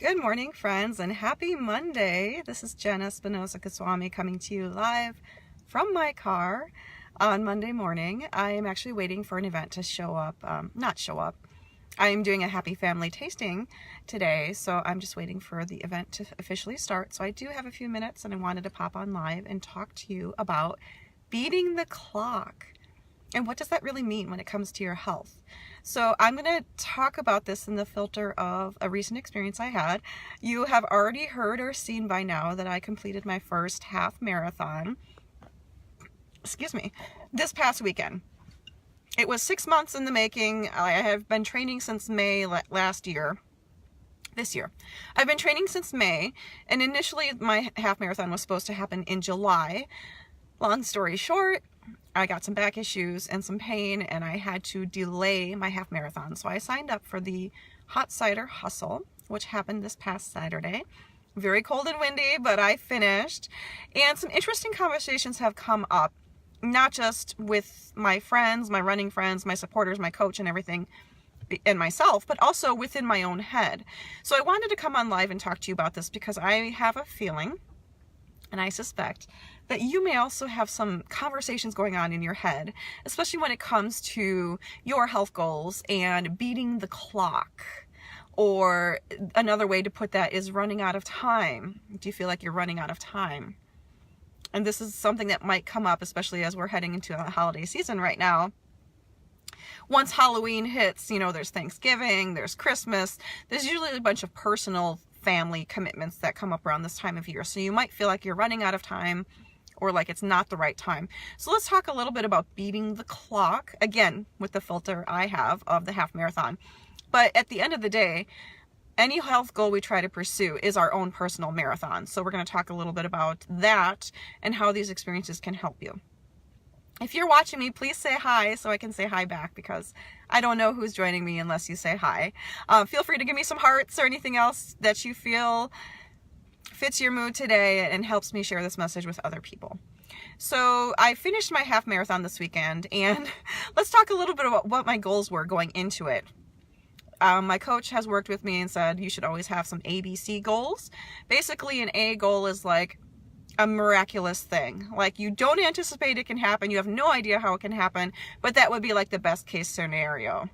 Good morning, friends, and happy Monday. This is Jenn Espinosa-Goswami coming to you live from my car on Monday morning. I am actually waiting for an event to show up, not show up. I am doing a happy family tasting today, so I'm just waiting for the event to officially start. So I do have a few minutes, and I wanted to pop on live and talk to you about beating the clock. And what does that really mean when it comes to your health? So I'm going to talk about this in the filter of a recent experience I had. You have already heard or seen by now that I completed my first half marathon, this past weekend. It was 6 months in the making. I have been training since May this year. I've been training since May, and initially my half marathon was supposed to happen in July. Long story short, I got some back issues and some pain, and I had to delay my half marathon. So I signed up for the Hot Cider Hustle, which happened this past Saturday. Very cold and windy, but I finished. And some interesting conversations have come up, not just with my friends, my running friends, my supporters, my coach and everything, and myself, but also within my own head. So I wanted to come on live and talk to you about this because I have a feeling, and I suspect, that you may also have some conversations going on in your head, especially when it comes to your health goals and beating the clock. Or another way to put that is running out of time. Do you feel like you're running out of time? And this is something that might come up, especially as we're heading into the holiday season right now. Once Halloween hits, there's Thanksgiving, there's Christmas, there's usually a bunch of personal family commitments that come up around this time of year. So you might feel like you're running out of time, or like it's not the right time. So let's talk a little bit about beating the clock, again, with the filter I have of the half marathon. But at the end of the day, any health goal we try to pursue is our own personal marathon. So we're going to talk a little bit about that and how these experiences can help you. If you're watching me, please say hi so I can say hi back, because I don't know who's joining me unless you say hi. Feel free to give me some hearts or anything else that you feel fits your mood today and helps me share this message with other people. So I finished my half marathon this weekend, and let's talk a little bit about what my goals were going into it. My coach has worked with me and said you should always have some ABC goals. Basically, an A goal is like a miraculous thing. Like, you don't anticipate it can happen. You have no idea how it can happen, but that would be like the best case scenario.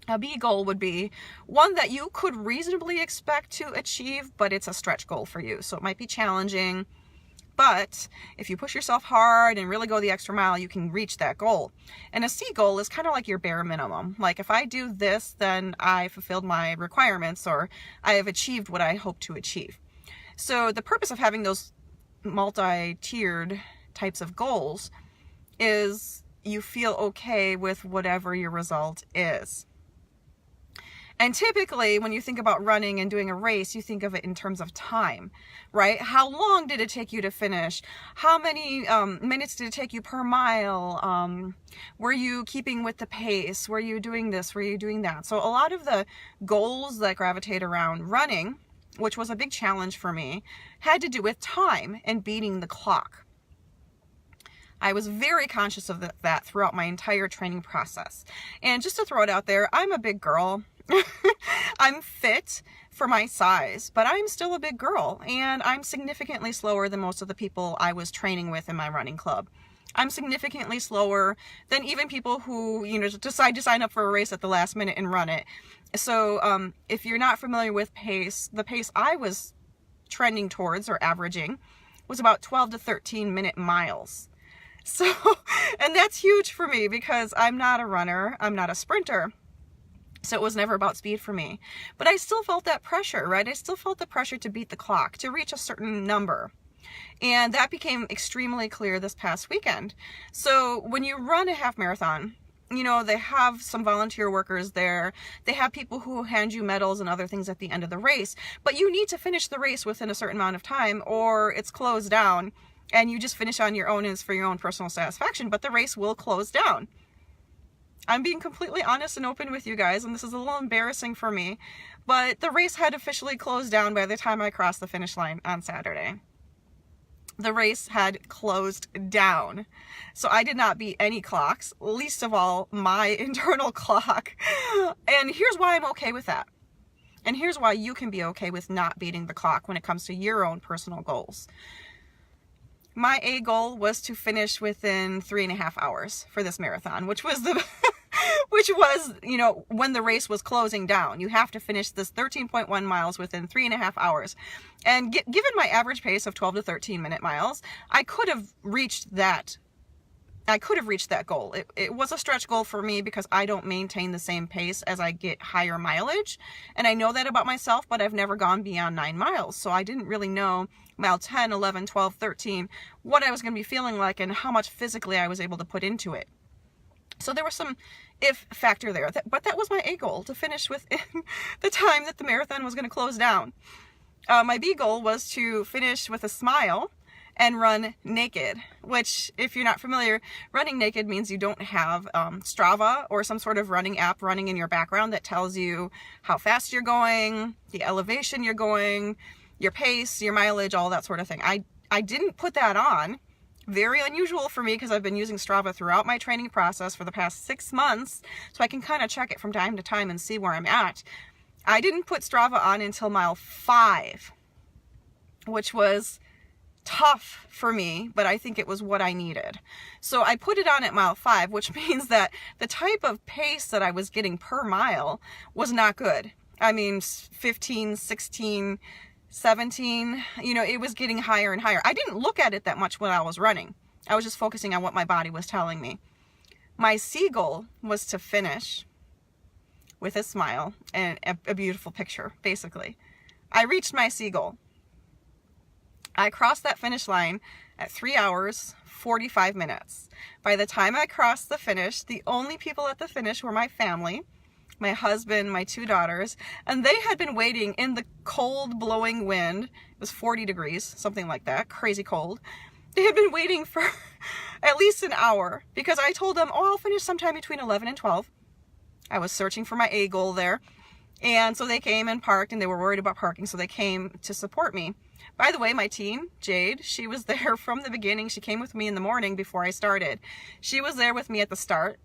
A B goal would be one that you could reasonably expect to achieve, but it's a stretch goal for you. So it might be challenging, but if you push yourself hard and really go the extra mile, you can reach that goal. And a C goal is kind of like your bare minimum. Like, if I do this, then I fulfilled my requirements, or I have achieved what I hope to achieve. So the purpose of having those multi-tiered types of goals is you feel okay with whatever your result is. And typically, when you think about running and doing a race, you think of it in terms of time, right? How long did it take you to finish? How many minutes did it take you per mile? Were you keeping with the pace? Were you doing this? Were you doing that? So a lot of the goals that gravitate around running, which was a big challenge for me, had to do with time and beating the clock. I was very conscious of that throughout my entire training process. And just to throw it out there, I'm a big girl. I'm fit for my size, but I'm still a big girl, and I'm significantly slower than most of the people I was training with in my running club. I'm significantly slower than even people who, decide to sign up for a race at the last minute and run it. So if you're not familiar with pace, the pace I was trending towards or averaging was about 12 to 13 minute miles. So, and that's huge for me because I'm not a runner, I'm not a sprinter. So it was never about speed for me. But I still felt that pressure, right? I still felt the pressure to beat the clock, to reach a certain number. And that became extremely clear this past weekend. So when you run a half marathon, they have some volunteer workers there. They have people who hand you medals and other things at the end of the race. But you need to finish the race within a certain amount of time, or it's closed down. And you just finish on your own, and it's for your own personal satisfaction. But the race will close down. I'm being completely honest and open with you guys, and this is a little embarrassing for me, but the race had officially closed down by the time I crossed the finish line on Saturday. The race had closed down. So I did not beat any clocks, least of all my internal clock. And here's why I'm okay with that. And here's why you can be okay with not beating the clock when it comes to your own personal goals. My A goal was to finish within 3.5 hours for this marathon, which was you know, when the race was closing down. You have to finish this 13.1 miles within 3.5 hours. And given my average pace of 12 to 13 minute miles, I could have reached that goal. It was a stretch goal for me because I don't maintain the same pace as I get higher mileage. And I know that about myself, but I've never gone beyond 9 miles. So I didn't really know mile 10, 11, 12, 13, what I was going to be feeling like and how much physically I was able to put into it. So there was some if factor there, but that was my A goal, to finish within the time that the marathon was going to close down. My B goal was to finish with a smile and run naked, which, if you're not familiar, running naked means you don't have Strava or some sort of running app running in your background that tells you how fast you're going, the elevation you're going, your pace, your mileage, all that sort of thing. I didn't put that on. Very unusual for me because I've been using Strava throughout my training process for the past 6 months, so I can kind of check it from time to time and see where I'm at. I didn't put Strava on until mile 5, which was tough for me, but I think it was what I needed. So I put it on at mile 5, which means that the type of pace that I was getting per mile was not good. I mean, 15, 16, 17, you know, it was getting higher and higher. I didn't look at it that much when I was running. I was just focusing on what my body was telling me. My C goal was to finish with a smile and a beautiful picture, basically. I reached my C goal. I crossed that finish line at 3 hours, 45 minutes. By the time I crossed the finish, the only people at the finish were my family, my husband, my 2 daughters, and they had been waiting in the cold blowing wind. It was 40 degrees, something like that, crazy cold. They had been waiting for at least an hour because I told them, oh, I'll finish sometime between 11 and 12. I was searching for my A goal there. And so they came and parked, and they were worried about parking, so they came to support me. By the way, my team, Jade, she was there from the beginning. She came with me in the morning before I started. She was there with me at the start,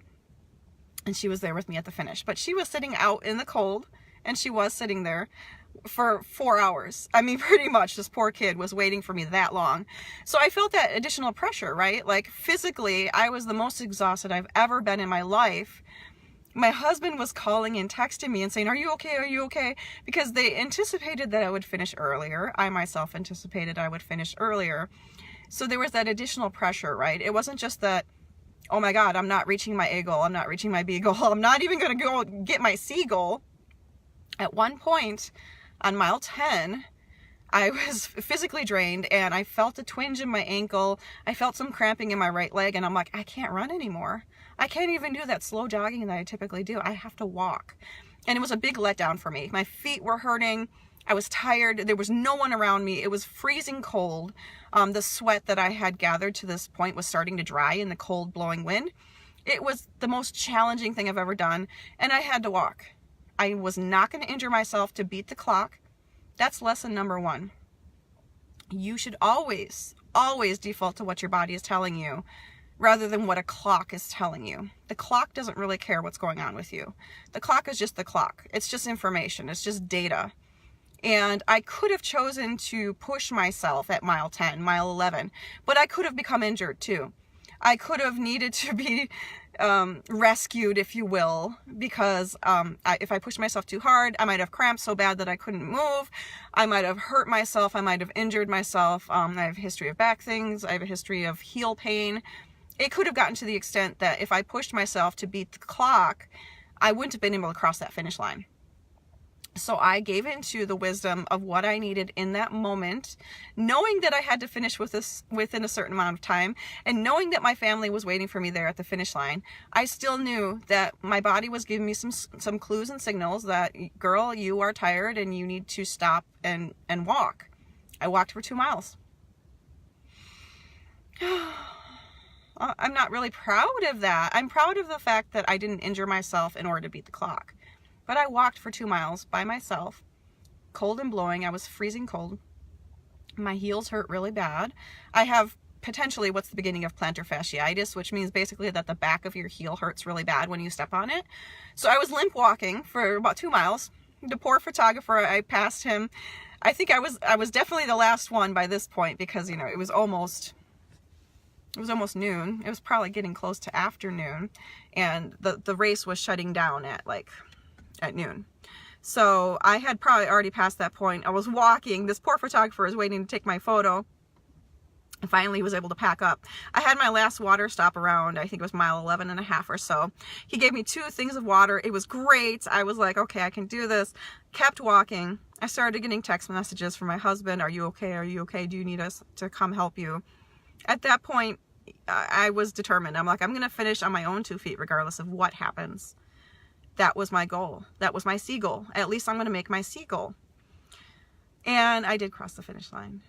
and she was there with me at the finish. But she was sitting out in the cold, and she was sitting there for 4 hours. I mean, pretty much this poor kid was waiting for me that long. So I felt that additional pressure, right? Like, physically, I was the most exhausted I've ever been in my life. My husband was calling and texting me and saying, are you okay? Are you okay? Because they anticipated that I would finish earlier. I myself anticipated I would finish earlier. So there was that additional pressure, right? It wasn't just that, oh my God, I'm not reaching my A goal. I'm not reaching my B goal. I'm not even going to go get my C goal. At one point on mile 10, I was physically drained and I felt a twinge in my ankle. I felt some cramping in my right leg, and I'm like, I can't run anymore. I can't even do that slow jogging that I typically do. I have to walk. And it was a big letdown for me. My feet were hurting. I was tired. There was no one around me. It was freezing cold. The sweat that I had gathered to this point was starting to dry in the cold blowing wind. It was the most challenging thing I've ever done, and I had to walk. I was not going to injure myself to beat the clock. That's lesson number 1. You should always, always default to what your body is telling you rather than what a clock is telling you. The clock doesn't really care what's going on with you. The clock is just the clock. It's just information. It's just data. And I could have chosen to push myself at mile 10, mile 11, but I could have become injured too. I could have needed to be rescued, if you will, because if I pushed myself too hard, I might have cramped so bad that I couldn't move. I might have hurt myself. I might have injured myself. I have a history of back things. I have a history of heel pain. It could have gotten to the extent that if I pushed myself to beat the clock, I wouldn't have been able to cross that finish line. So I gave into the wisdom of what I needed in that moment, knowing that I had to finish with this within a certain amount of time, and knowing that my family was waiting for me there at the finish line. I still knew that my body was giving me some clues and signals that, girl, you are tired and you need to stop and walk. I walked for 2 miles. I'm not really proud of that. I'm proud of the fact that I didn't injure myself in order to beat the clock. But I walked for 2 miles by myself, cold and blowing. I was freezing cold. My heels hurt really bad. I have potentially what's the beginning of plantar fasciitis, which means basically that the back of your heel hurts really bad when you step on it. So I was limp walking for about 2 miles. The poor photographer, I passed him. I think I was definitely the last one by this point, because, you know, it was almost noon. It was probably getting close to afternoon, and the race was shutting down at noon. So I had probably already passed that point. I was walking. This poor photographer was waiting to take my photo. And finally was able to pack up. I had my last water stop around, I think it was mile 11 and a half or so. He gave me 2 things of water. It was great. I was like, okay, I can do this. Kept walking. I started getting text messages from my husband. Are you okay? Are you okay? Do you need us to come help you? At that point, I was determined. I'm like, I'm going to finish on my own 2 feet regardless of what happens. That was my goal. That was my C goal. At least I'm going to make my C goal. And I did cross the finish line.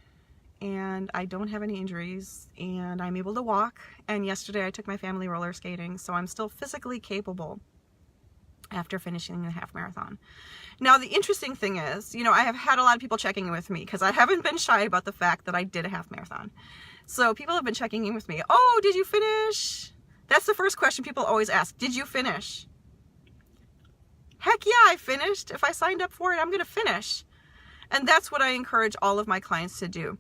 And I don't have any injuries, and I'm able to walk. And yesterday I took my family roller skating, so I'm still physically capable after finishing the half marathon. Now, the interesting thing is, you know, I have had a lot of people checking in with me, because I haven't been shy about the fact that I did a half marathon. So people have been checking in with me. Oh, did you finish? That's the first question people always ask. Did you finish? Heck yeah, I finished. If I signed up for it, I'm going to finish. And that's what I encourage all of my clients to do.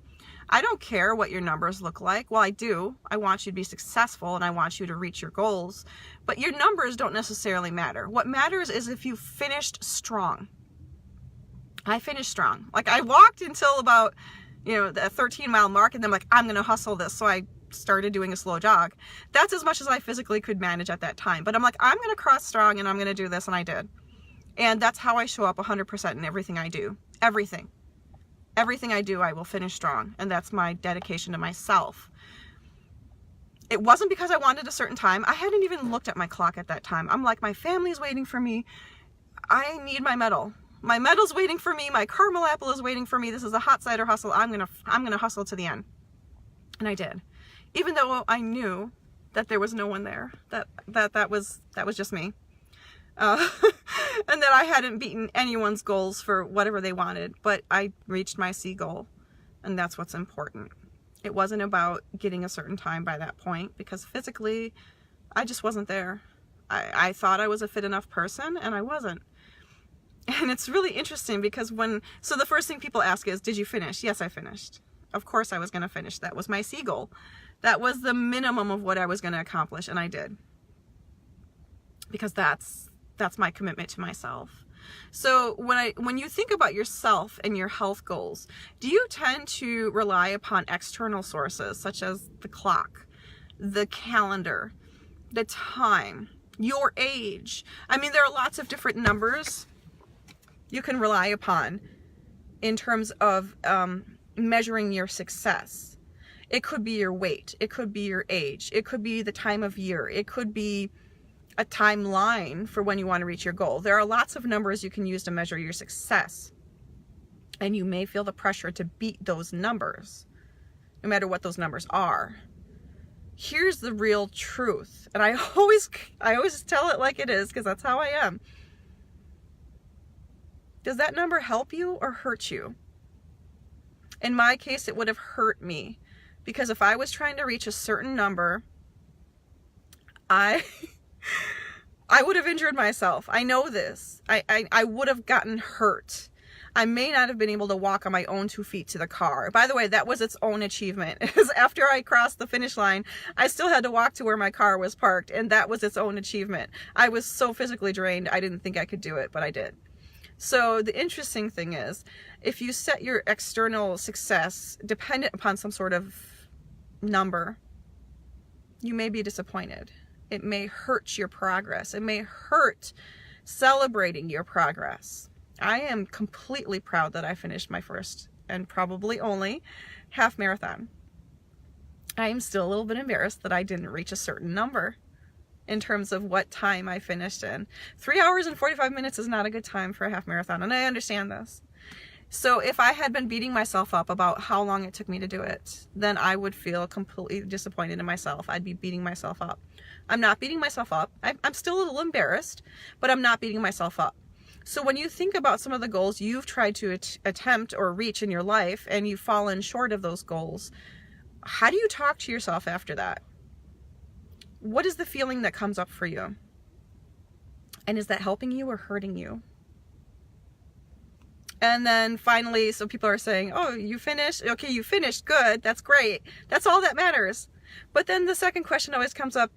I don't care what your numbers look like. Well, I do. I want you to be successful, and I want you to reach your goals. But your numbers don't necessarily matter. What matters is if you finished strong. I finished strong. Like, I walked until about, you know, the 13-mile mark, and then I'm like, I'm going to hustle this. So I started doing a slow jog. That's as much as I physically could manage at that time. But I'm like, I'm going to cross strong, and I'm going to do this, and I did. And that's how I show up 100% in everything I do. Everything. Everything I do, I will finish strong. And that's my dedication to myself. It wasn't because I wanted a certain time. I hadn't even looked at my clock at that time. I'm like, my family's waiting for me. I need my medal. My medal's waiting for me. My caramel apple is waiting for me. This is a hot cider hustle. I'm gonna hustle to the end. And I did. Even though I knew that there was no one there. That was just me. And that I hadn't beaten anyone's goals for whatever they wanted, but I reached my C goal, and that's what's important. It wasn't about getting a certain time by that point, because physically, I just wasn't there. I thought I was a fit enough person, and I wasn't. And it's really interesting, because so the first thing people ask is, did you finish? Yes, I finished. Of course I was going to finish. That was my C goal. That was the minimum of what I was going to accomplish, and I did. Because that's my commitment to myself. So when you think about yourself and your health goals, do you tend to rely upon external sources such as the clock, the calendar, the time, your age? I mean, there are lots of different numbers you can rely upon in terms of measuring your success. It could be your weight. It could be your age. It could be the time of year. It could be a timeline for when you want to reach your goal. There are lots of numbers you can use to measure your success. And you may feel the pressure to beat those numbers, no matter what those numbers are. Here's the real truth. And I always tell it like it is, because that's how I am. Does that number help you or hurt you? In my case, it would have hurt me, because if I was trying to reach a certain number, I would have injured myself. I know this. I would have gotten hurt. I may not have been able to walk on my own 2 feet to the car. By the way, that was its own achievement. Because after I crossed the finish line, I still had to walk to where my car was parked, and that was its own achievement. I was so physically drained, I didn't think I could do it, but I did. So the interesting thing is, if you set your external success dependent upon some sort of number, you may be disappointed. It may hurt your progress. It may hurt celebrating your progress. I am completely proud that I finished my first and probably only half marathon. I am still a little bit embarrassed that I didn't reach a certain number in terms of what time I finished in. 3 hours and 45 minutes is not a good time for a half marathon, and I understand this. So if I had been beating myself up about how long it took me to do it, then I would feel completely disappointed in myself. I'd be beating myself up. I'm not beating myself up. I'm still a little embarrassed, but I'm not beating myself up. So when you think about some of the goals you've tried to attempt or reach in your life, and you've fallen short of those goals, how do you talk to yourself after that? What is the feeling that comes up for you? And is that helping you or hurting you? And then finally, so people are saying, oh, you finished? Okay, you finished. Good. That's great. That's all that matters. But then the second question always comes up,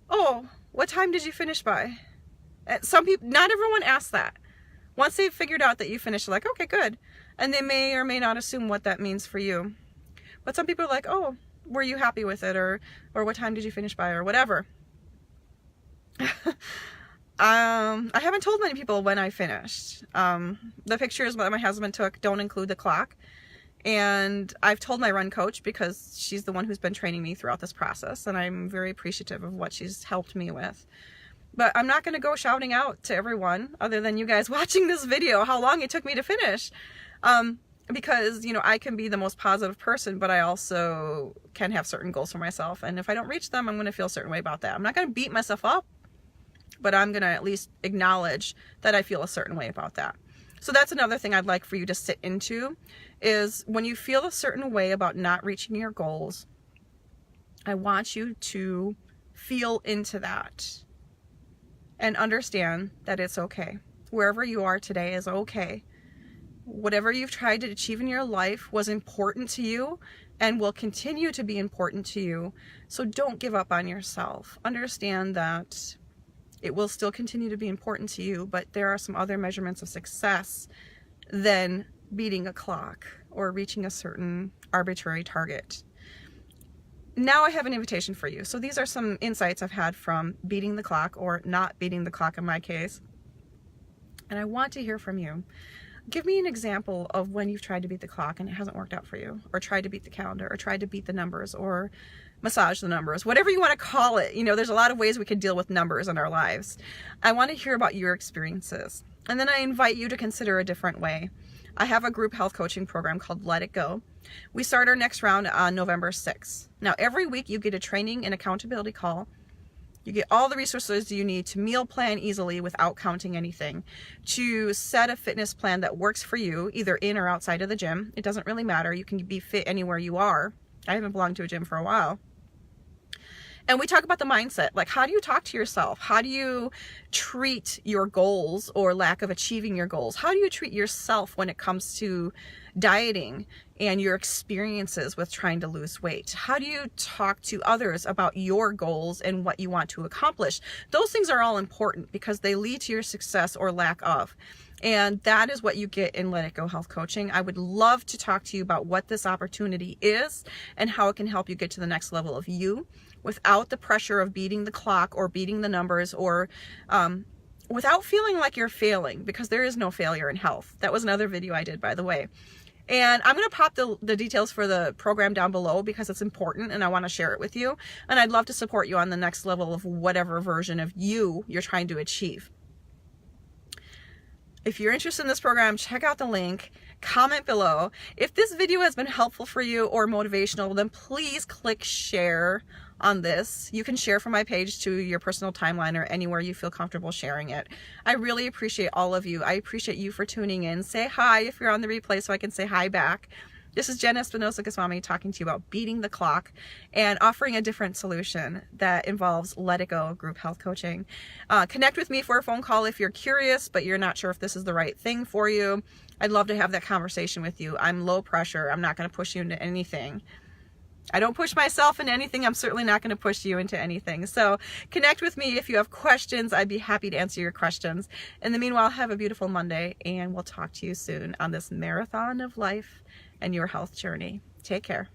oh, what time did you finish by? And some people, not everyone asks that. Once they've figured out that you finished, they're like, okay, good. And they may or may not assume what that means for you. But some people are like, oh, were you happy with it? Or what time did you finish by? Or whatever. I haven't told many people when I finished. The pictures that my husband took don't include the clock. And I've told my run coach because she's the one who's been training me throughout this process. And I'm very appreciative of what she's helped me with. But I'm not going to go shouting out to everyone other than you guys watching this video how long it took me to finish. Because, you know, I can be the most positive person, but I also can have certain goals for myself. And if I don't reach them, I'm going to feel a certain way about that. I'm not going to beat myself up, but I'm going to at least acknowledge that I feel a certain way about that. So that's another thing I'd like for you to sit into is when you feel a certain way about not reaching your goals, I want you to feel into that and understand that it's okay. Wherever you are today is okay. Whatever you've tried to achieve in your life was important to you and will continue to be important to you. So don't give up on yourself. Understand that it will still continue to be important to you, but there are some other measurements of success than beating a clock or reaching a certain arbitrary target. Now I have an invitation for you. So these are some insights I've had from beating the clock, or not beating the clock in my case. And I want to hear from you. Give me an example of when you've tried to beat the clock and it hasn't worked out for you, or tried to beat the calendar, or tried to beat the numbers, or massage the numbers, whatever you want to call it. You know, there's a lot of ways we can deal with numbers in our lives. I want to hear about your experiences. And then I invite you to consider a different way. I have a group health coaching program called Let It Go. We start our next round on November 6th. Now, every week you get a training and accountability call. You get all the resources you need to meal plan easily without counting anything, to set a fitness plan that works for you, either in or outside of the gym. It doesn't really matter. You can be fit anywhere you are. I haven't belonged to a gym for a while. And we talk about the mindset, like how do you talk to yourself? How do you treat your goals or lack of achieving your goals? How do you treat yourself when it comes to dieting and your experiences with trying to lose weight? How do you talk to others about your goals and what you want to accomplish? Those things are all important because they lead to your success or lack of. And that is what you get in Let It Go Health Coaching. I would love to talk to you about what this opportunity is and how it can help you get to the next level of you without the pressure of beating the clock or beating the numbers, or without feeling like you're failing, because there is no failure in health. That was another video I did, by the way. And I'm going to pop the details for the program down below because it's important and I want to share it with you. And I'd love to support you on the next level of whatever version of you're trying to achieve. If you're interested in this program, check out the link, comment below. If this video has been helpful for you or motivational, then please click share on this. You can share from my page to your personal timeline or anywhere you feel comfortable sharing it. I really appreciate all of you. I appreciate you for tuning in. Say hi if you're on the replay so I can say hi back. This is Jenn Espinosa-Goswami talking to you about beating the clock and offering a different solution that involves Let It Go group health coaching. Connect with me for a phone call if you're curious, but you're not sure if this is the right thing for you. I'd love to have that conversation with you. I'm low pressure. I'm not going to push you into anything. I don't push myself into anything. I'm certainly not going to push you into anything. So connect with me if you have questions. I'd be happy to answer your questions. In the meanwhile, have a beautiful Monday, and we'll talk to you soon on this marathon of life and your health journey. Take care.